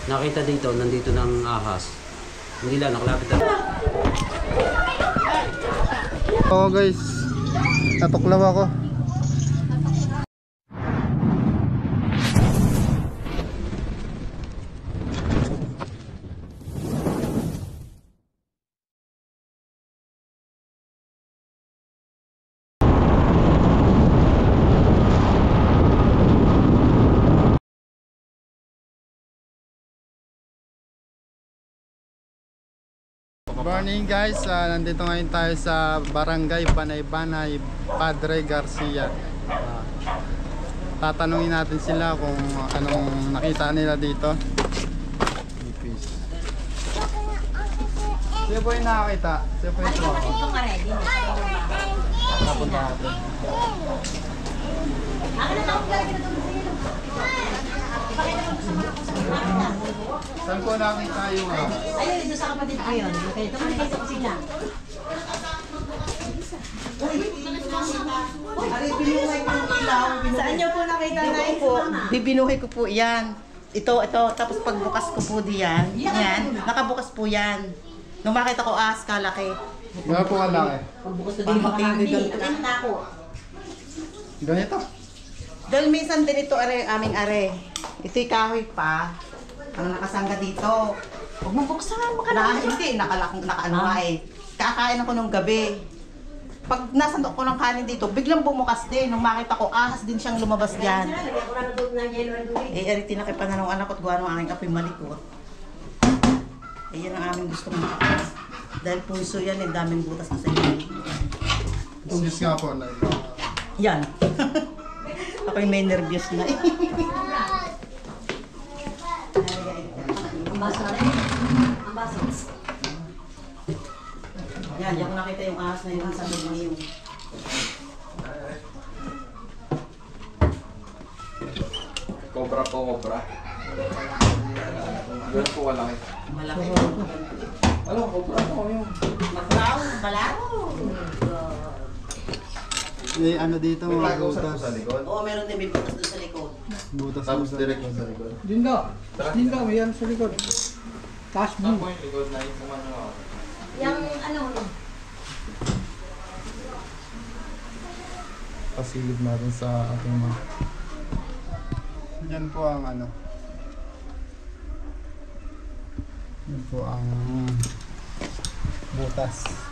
Nakita dito, nandito ng ahas. Hindi lang, nakalapit na. Oo guys, natuklaw ako. Morning guys, nandito ngayon tayo sa Barangay Banay-Banay, Padre Garcia. Tatanungin natin sila kung anong nakita nila dito. Siya po yung nakakita? Siya po yung tuwa ko? Napunta natin. Saan po nakita yung ayun, ito sa kapatid ko yun. Ito man kayo sa kusina. Saan niyo po nakita na ito? Bibinuhay ko po yan. Ito. Tapos pagbukas ko po diyan. Yan. Nakabukas po yan. Nung makita ko, kalaki. Gano'n po kalaki? Pagbukas na din ganito. Ganito? Dahil minsan din ito aming are. Ito'y kahoy pa. Ang nakasangga dito. Huwag mo buksan, Hindi, nakaano nga eh. Kakain ako nung gabi. Pag nasandok ko ng kanin dito, biglang bumukas din. Nung makita ko, ahas din siyang lumabas dyan. Ari tinakipan na ng anak ko at gawa ng aking apoy malikot. Yan ang aming gusto makakas. Dahil puso yan, daming butas na sa inyo. Sis nga po. Yan. Ako'y may nervyos na eh. Ang baso na rin. Ang baso. Yan, diyan ko nakita yung ahas na yun sa loob ng yung. Cobra po, cobra. Ganun po malaki. Malaki. Alam, cobra po yun. Balaw. May ano dito May mga tagaw sa butas. likod. Oo, meron din may butas doon sa likod. Butas Tapos butas. direct yung sa likod. Dinda, may yan sa likod. Taas Saan mo. po yung likod na yung kumano ako? Yung ano, Pasilid natin sa ating mga. Yan po ang ano. Yan po ang butas.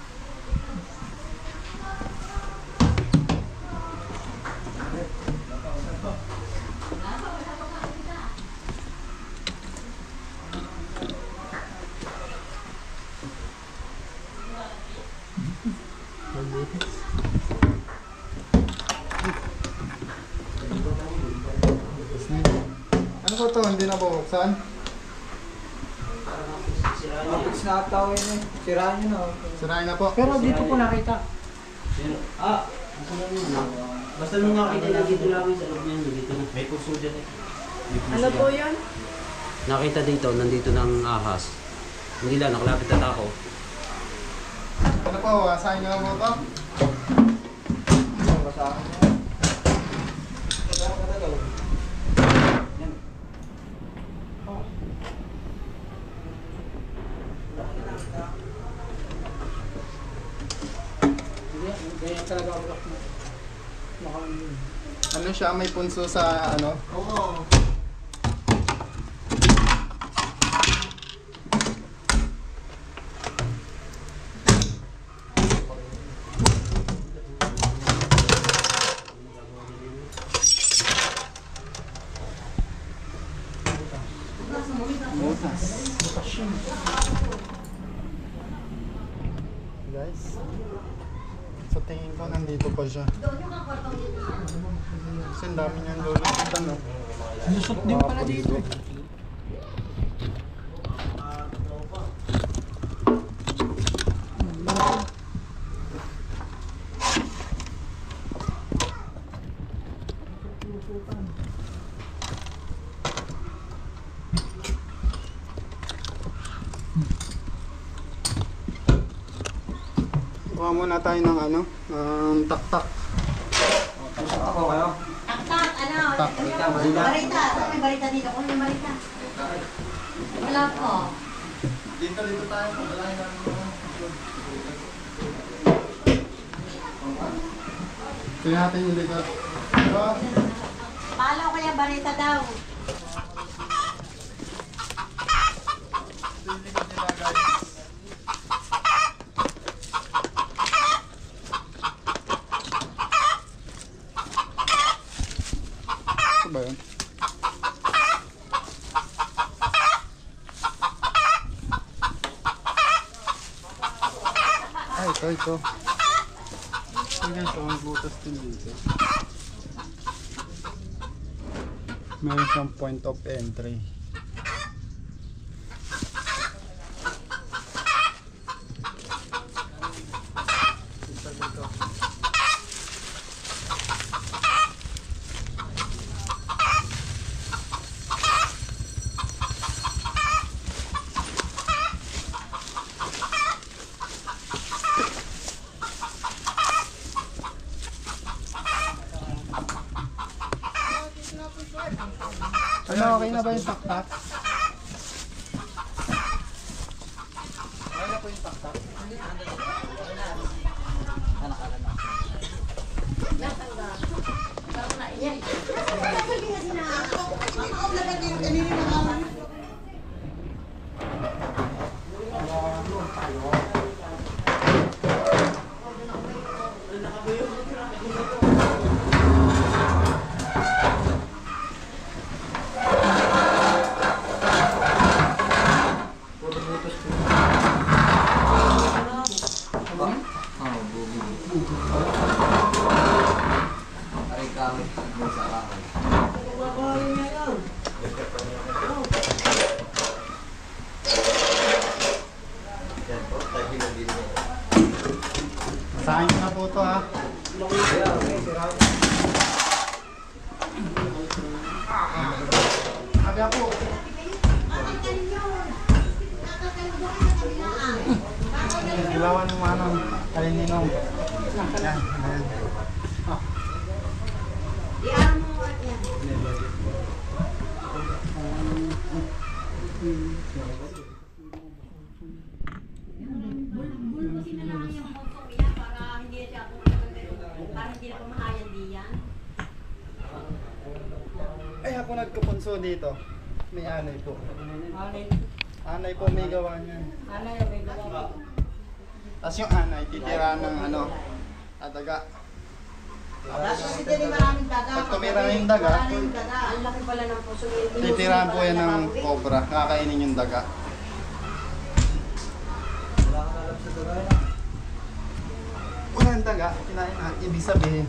Ano po to? Hindi na bubuksan? Mapix na ataw yun eh. Sirahan nyo na. Sirain na po. Pero dito ko nakita. Basta nung nakita na dito lang sa loob niyan, dito na. May puso dyan eh. ano po yun? Nakita dito, nandito ng ahas. Hindi lang, nakalapit na ako. Ano po? Asahin nyo na po to? Basahan mo. Ganyan talaga ako Ano siya? May punso sa ano? Oo. Butas. Guys, sa tingin ko nandito pa siya. Kasi ang dami niyang lulututan, no? Lusot din pala dito. Kuha muna tayo ng ano, tak-tak. Ako kayo? Tak-tak, ano? Tak. Barita. May barita dito. Kung may barita. Wala po. Dito tayo. Pagalahin namin mga. Tingnan natin yung likod. Diba? Palaw kaya barita daw. Ito yung likod nila guys. Ito ba yun? Ay, ito. Tingnan ito, ang butas din dito. Meron siyang point of entry. Ano, okay na ba yung taktak? Okay na po yung taktak? Masahin ko na po ito ha. Aga po. Ilawan mo anong kalininong. Yan. Ay, ako nagkapunso dito. May anay po. Anay po may gawa niyan. Tapos yung anay, titira ng daga. Kasi dyan maraming daga. Pag tumira na yung daga, Maraming daga. Ang laki pala ng puso. titirahan po yan ng cobra. Kakainin yung daga. Walang daga, kinain na. Ibig sabihin,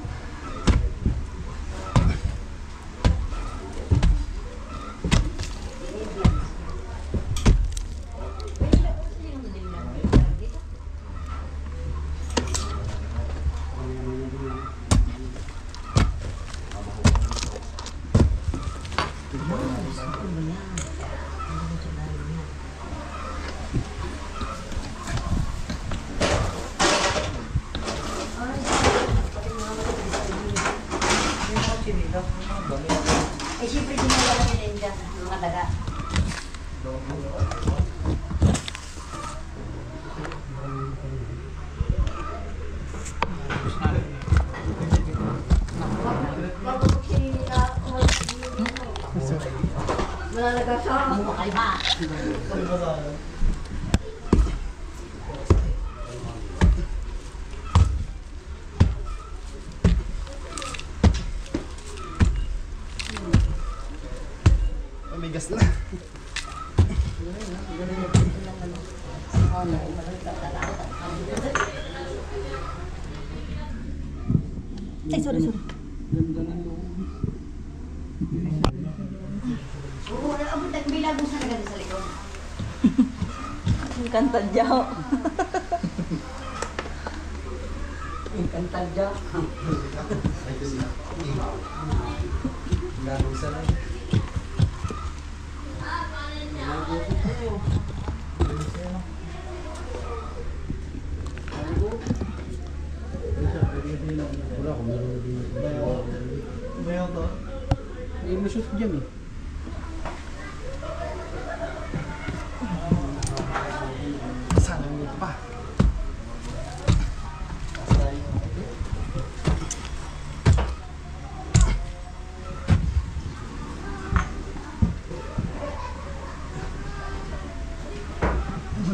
Eh, siyempre din mo lang yun dyan, mga daga. Malalaga siya. Ay ba? Mamigas na. Ay, sorry. Oo, abot at may lagos na agad sa likod. Encantadjao. Encantadja. Bayaw to? May shoot dyan eh.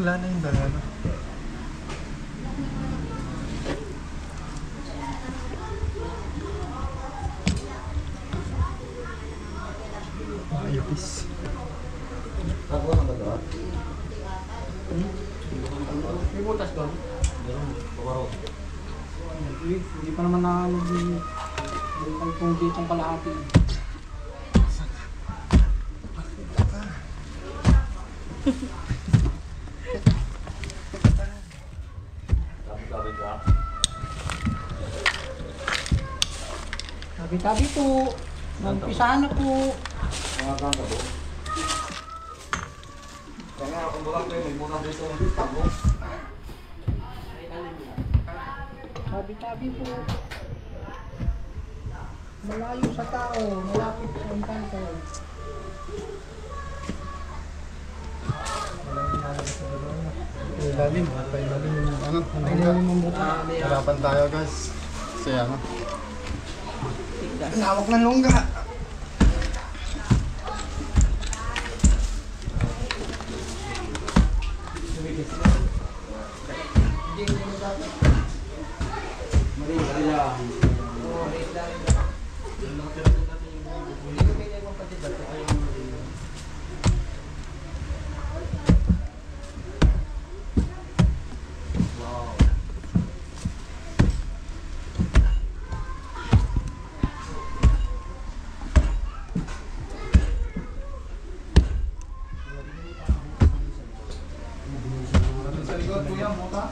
Wala na yung dala. Ayos. May butas doon. Hindi pa naman nakakalimutan kung ditong kalahati. Tabi-tabi po. Nagpisahan na po. Kaya nga, kung bulang kayo, may bulang dito ng tabo. Tabi-tabi po. Malayo sa tao, malapit sa engkanto. Ilalim. Pailalim yung ano. Ang ilalim ng buta. Harapan tayo guys. Kasi ano. Lawak ng lungga. Sa likod kuya, buta.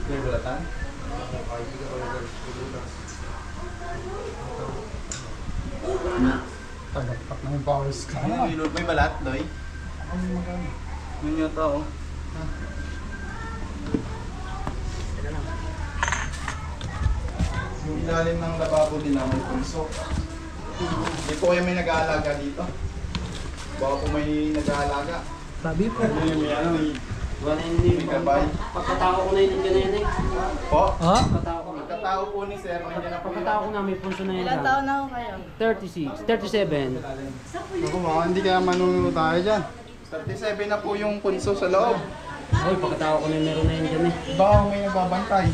May bulatan? Tagapak na yung powers ka. May balat, Doy? Yun yata, oh. Yung ilalim ng lababo din na may pulso. Hindi po kayo may nag-aalaga dito. Baka po may nag-aalaga. Tabi po. May ano, May gabay. Pagkatao ko na yun, ganyan eh. Po? Ha? Pagkatao ko na. Pagkatao po ni Sir, nandiyan na po Pagkatao ko na, may punso na yun. Ilan taon na ako kayo? 36, 37. Ako mga hindi kaya manununo tayo dyan. 37 na po yung punso sa loob. Ay, pagkatao ko na yun, meron na yun dyan eh. Baka may nagbabantay.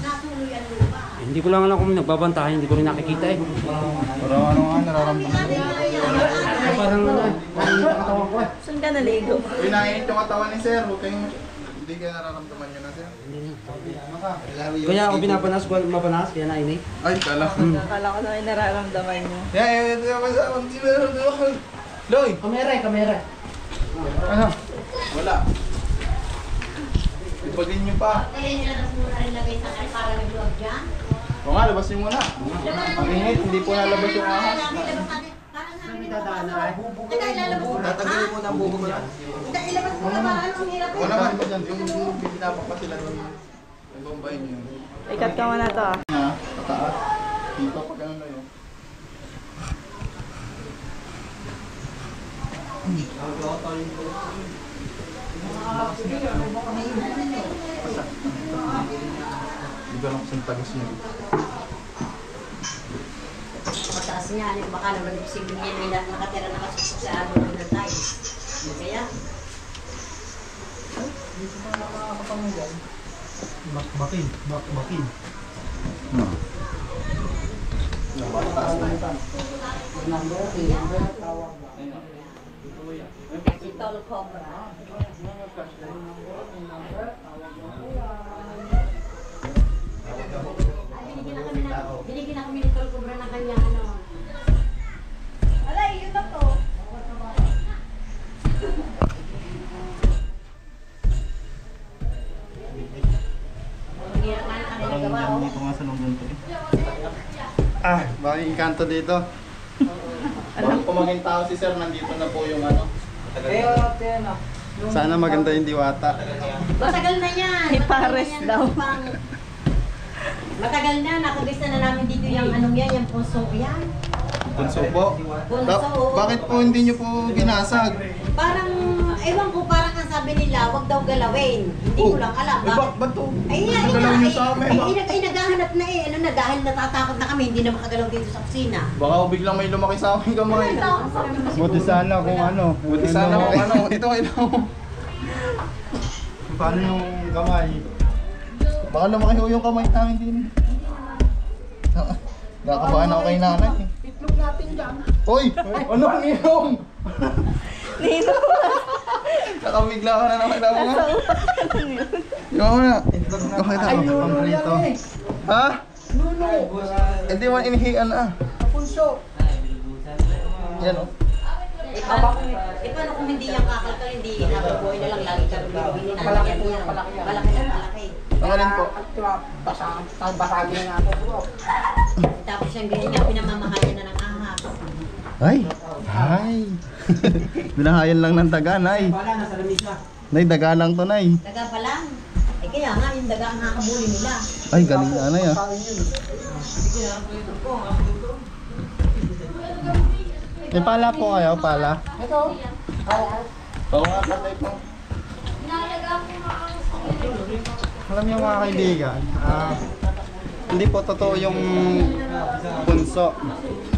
Hindi ko lang alam kung may nagbabantayan, hindi ko rin nakikita eh. Pero ano nga, nararamdaman ko. Parang ano eh, parang yung katawan ko eh. Saan ka naligo? Pinahit yung katawan ni Sir, huwag kayong... Hindi kaya nararamdaman nyo na Sir. Kaya ako pinapanas, mapanas, kaya nainay. Ay, kala ko. Akala ko na may nararamdaman niyo. Yeah, ito naman sa hindi nararamdaman. Loy! Kamera. Ano? Wala. Ipagin nyo pa. Kaya nilabas mo na rin lagay sa kanya para nag-vlog dyan? O nga, labas nyo muna. Ang init, hindi po nalabas yung ahas. Teka, ilalabas mo na. Tatanggalin mo na ang bubo ko lang. Teka, ilabas mo na para anong hirap O naman ba dyan? Yung bibinapak pa sila doon. Yung bombayin nyo. Ikat ka muna to ah. Na, pataas. Dito pag ano na yun. Hindi ko alam kung saan tagos nyo. Mataas niya, baka naman posibleng yan may nakatira nakasusok sa ano ng tiles. Kaya, Bakbakin. No. Taas na ito. Tol Cobra. Binigyan na kami ni Tol Cobra ng kanyang ano. Alay, yun na to. Parang dito nga sa lunggan to eh. Ah, bakit inkanto dito? Bago po maging tao si Sir, nandito na po yung ano. Sana maganda yung diwata. Matagal na yan. Ipares daw. Matagal na, nakagista na namin dito yung anong yan, yung puso yan. Punso po. Punso. Bakit po hindi nyo po binasag? Parang, ewan ko, parang ang sabi nila, wag daw galawin. Hindi ko lang alam. Ba't to? Ay, Nagalaw niyo sa amin. naghahanap na eh. Ano na, dahil natatakot na kami, hindi na makagalaw dito sa kusina. Baka biglang may lumaki sa amin kamay. Buti sana kung ano. Buti sana kung ano. Ito. Paano yung kamay? Baka lumaki ho yung kamay namin din. Nakabahan ako kay nanay. Itlog natin dyan. Hoy! Ano ang inom? Ninong. Nakabigla ka na naman ako nga. Yung ako na. Okay na. Pamprito. Ha? Hindi mo inihian na. Punso. Yan o. Paano kung hindi yung kakalkal, hindi habang buhay na lang, lagi ka bibili na Malaki yan. po yung malaki yan. Malaki na, malaki. Ang alin po? Basagin nga po bro. Tapos yung ganyan niya, pinamamahayan na ng ahas. Ay! Ay! Binahayan lang ng daga, Nay. Wala, nasa lamisa. Nay, daga lang to, Nay. Daga pa lang. Eh kaya nga, yung daga ang hakabuli nila. Ay, galing na, Nay, ah. May pala po kayo, pala. Oo nga, patay po. Alam niyo mga kaibigan, hindi po totoo yung punso.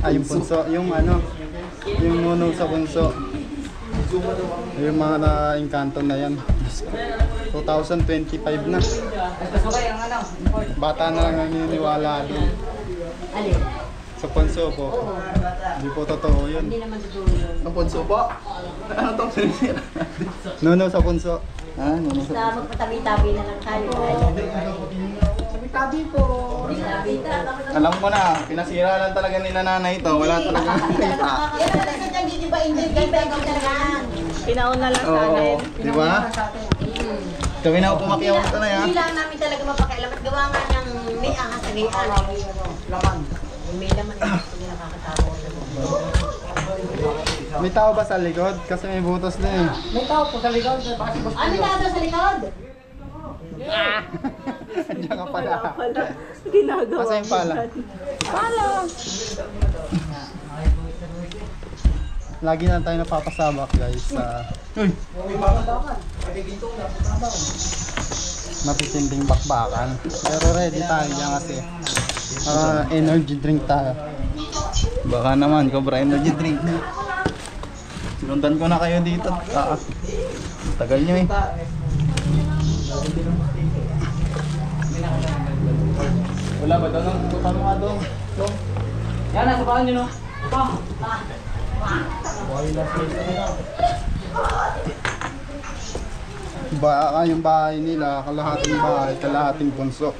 Yung punso, yung ano, yung nuno sa punso. Yung mga na-encanto na yan. 2025 na. Bata na lang naniniwala doon. Alin? Sa punso po. Hindi po totoo yun. Hindi naman tutulong yun. Ang punso po. Ano itong sinisira? Nuno sa punso. Ah, ano sa Basta magpatabi-tabi na lang tayo. Tabi po. Alam ko na, pinasira lang talaga ni nanay ito. Wala talaga nakita. Yan ang talaga dyan, hindi ba hindi ikaw talaga yan. Pinauna lang sa Oo, akin. di ba? Gawin ako pumakyaw ito na yan. Hindi lang namin talaga mapakialam at gawa nga ng may ahas sa gayaan. Laman. May laman na gusto nila nakakatawa. May tao ba sa likod? Kasi may butas na eh. May tao po sa likod. Ano tao sa likod? Andiyan ka pala. Ginagawa. Kasi yung pala. Lagi na tayo napapasabak guys sa matitinding bakbakan. Pero ready tayo dyan kasi energy drink tayo. Baka naman, Cobra Energy Drink. Sinundan ko na kayo dito. Tagal nyo eh. Wala ba daw nang tutukan mo nga doon? Yan, nasa bahan nyo, no? Baka yung bahay nila, kalahating bahay, kalahating punso.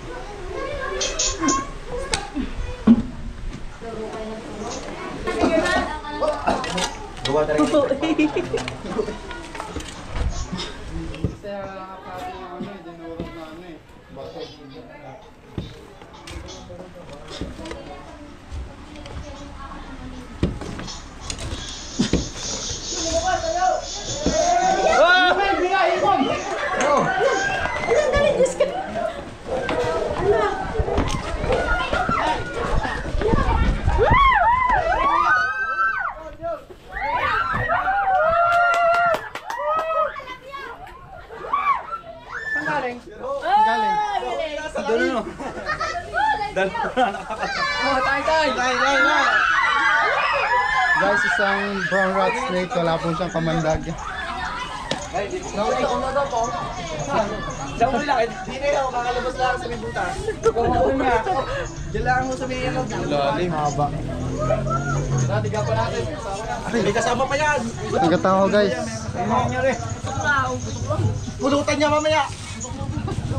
Galing. Guys, isang brown rat snake, wala po siyang kamandag. Diyan mo lang, hindi na yun, kakalabas lang sa may butas. Kung nga, diyan lang mo sa may ano. Lalim. Haba. Natiga pa natin. May kasama pa yan. Nagkatawa guys. Pulutan niya mamaya.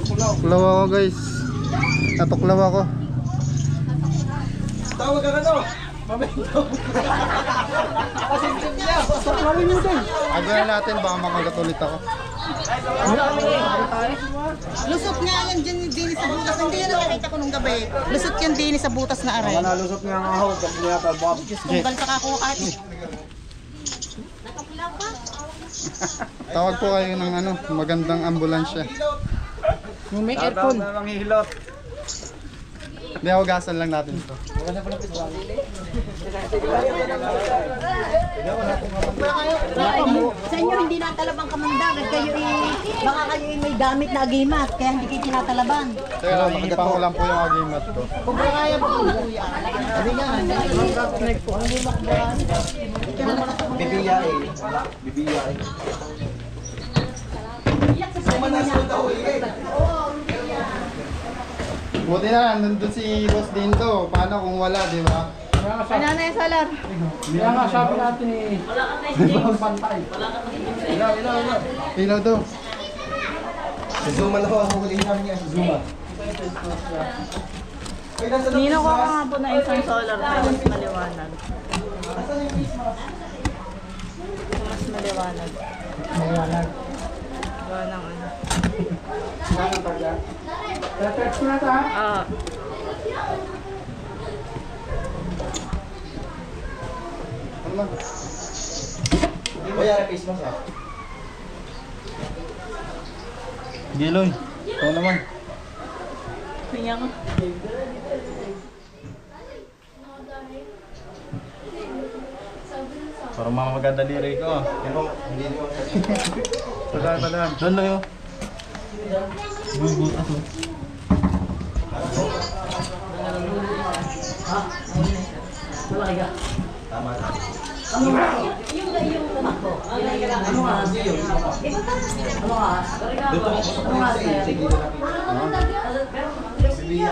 Tuklaw ako guys. Natuklaw ako. Tawag ka ano? Mamaya. Pasensya niya. Agayan natin, baka makagat ulit ako. Lusot nga yan dyan din sa butas. Hindi yan nakakita ko nung gabi. Lusot yan din sa butas na aray. Nalusot nga ang ahog. Kasi niya tabab. Kung balsa ka ako kahit. Tawag po kayo ng ano, magandang ambulansya. May aircon. Ang hihilot. May hugasan lang natin ito. Sa inyo hindi natalabang kamandag at kayo baka kayo may gamit na agimat kaya hindi kayo tinatalaban. Teka lang, ihipa ko lang po yung agimat ko. Kung kaya ba kung kuya? Sabi nga, Buti na, nandun si Boss Dinto. Paano kung wala, di ba? Ay, nanay, Salar. Kaya nga sabi natin eh. Ibang pantay. Ilaw to. Zuma na ako, ang huling namin niya. Zuma. Nino ko nga po na isang solar para mas maliwanag. Mas maliwanag. Maliwanag. Gawa ng ano. Saan pala? Text na ta? Ah, Ano ba? Kuya, face mask ah. Giloy. Ikaw naman. kanya ko. Parang maganda diri ko. Pero, hindi naman kasi. Padaan. Doon lang yun. Tama na. Dito ako sa police eh. Sige na.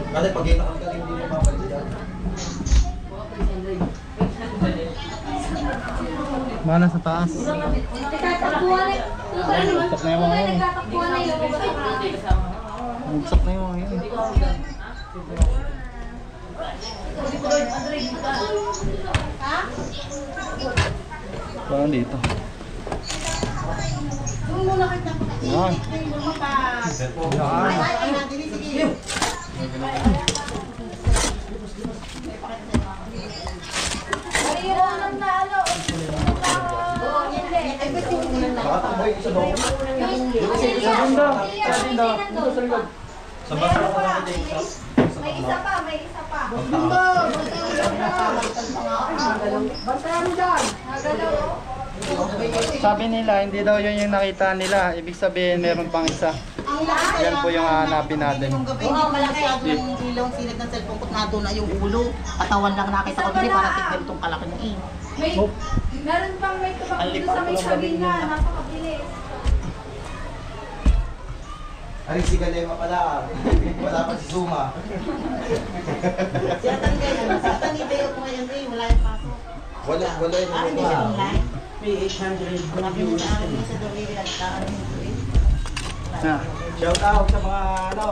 Kasi pag inakot ka hindi na mabalik yan. Mana sa taas. Bugsak na yung mga yun. Bugsak na yung mga yun. Parang dito. Yan. Nakatamboy sa loob. Sa basa ako nakita yung May isa pa, may isa pa. Sabi nila, hindi daw yun yung nakita nila. Ibig sabihin, meron pang isa. Yan po yung hahanapin natin. Nung gabi, hindi ko masyado yung ilaw ang silid ng cellphone ko, nado na yung ulo. Katawan lang nakita ko din, para tignan itong kalaki ng ino. May, meron pang may tubak dito sa may sabina. Napakabilis. Ay, si Galema pala ah. Wala pa si Zuma. Si Atan ganyan, si Atan ibay ako ngayon eh, wala yung pasok. Wala yung Ah, hindi Zuma. siya online? May 800. Sabi mo na amin sa Doreen, nagtaan mo eh. Ah. Shout out sa mga ano,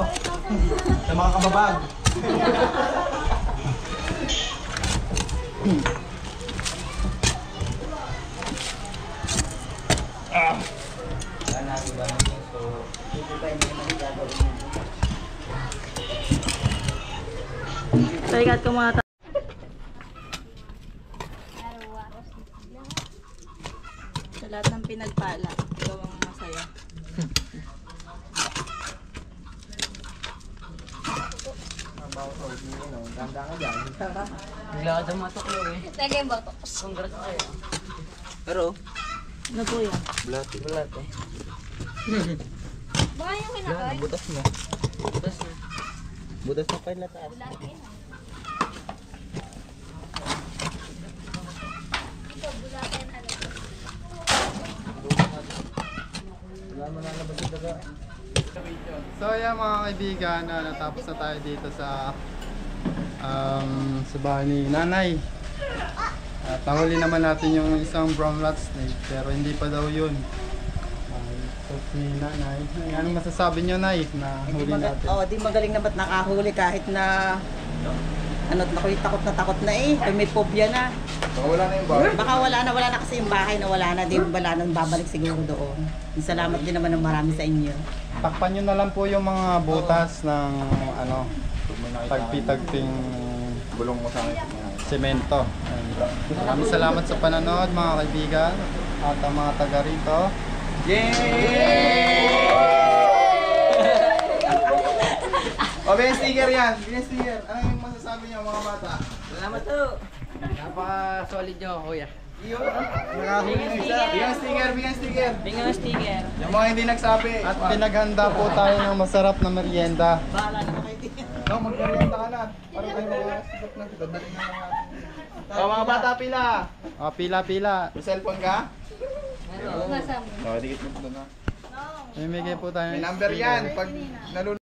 sa mga kababag. Palikat ko mga sa lahat ng pinagpala, gawang masaya. Bigla ka daw matuklo eh. Lagay yung bato. Congrats kayo. Pero, Ano po yan? blat eh. Baka yung kinakain. Butas mo. Tapos na. Butas mo pa yung lataas. Ito, bulatin ano. So yeah mga kaibigan, natapos na tayo dito sa bahay ni Nanay. At nahuli naman natin yung isang brown rat snake, pero hindi pa daw yun. So si Nanay, anong masasabi nyo, Nay, na huli natin? Di magaling na ba't nakahuli kahit na ako'y takot na eh. Ay, may phobia na. Wala na yung bar. Baka wala na kasi yung bahay na wala na. Di wala na babalik siguro doon. Salamat din naman ng marami sa inyo. Takpan nyo na lang po yung mga butas ng tagpi-tagping Bulong mo sa akin. semento. Maraming salamat sa panonood mga kaibigan at ang mga taga rito. Yay! bigyan sticker yan. Bigyan sticker. Ano yung masasabi niyo mga bata? Salamat to. Napaka-solid nyo, kuya. Iyo. Nakahuli na isa. Bigyan sticker, bigyan sticker. Bigyan sticker. Yung mga hindi nagsabi. At pinaghanda po tayo ng masarap na merienda. No, mag-merienda ka na. Para tayo makasigot na. Dadali na lang natin. Mga bata, pila. Pila-pila. May cellphone ka? Nasa mo. Dikit mo ito na. Mimigay po tayo. May number yan. Pag nalulunod.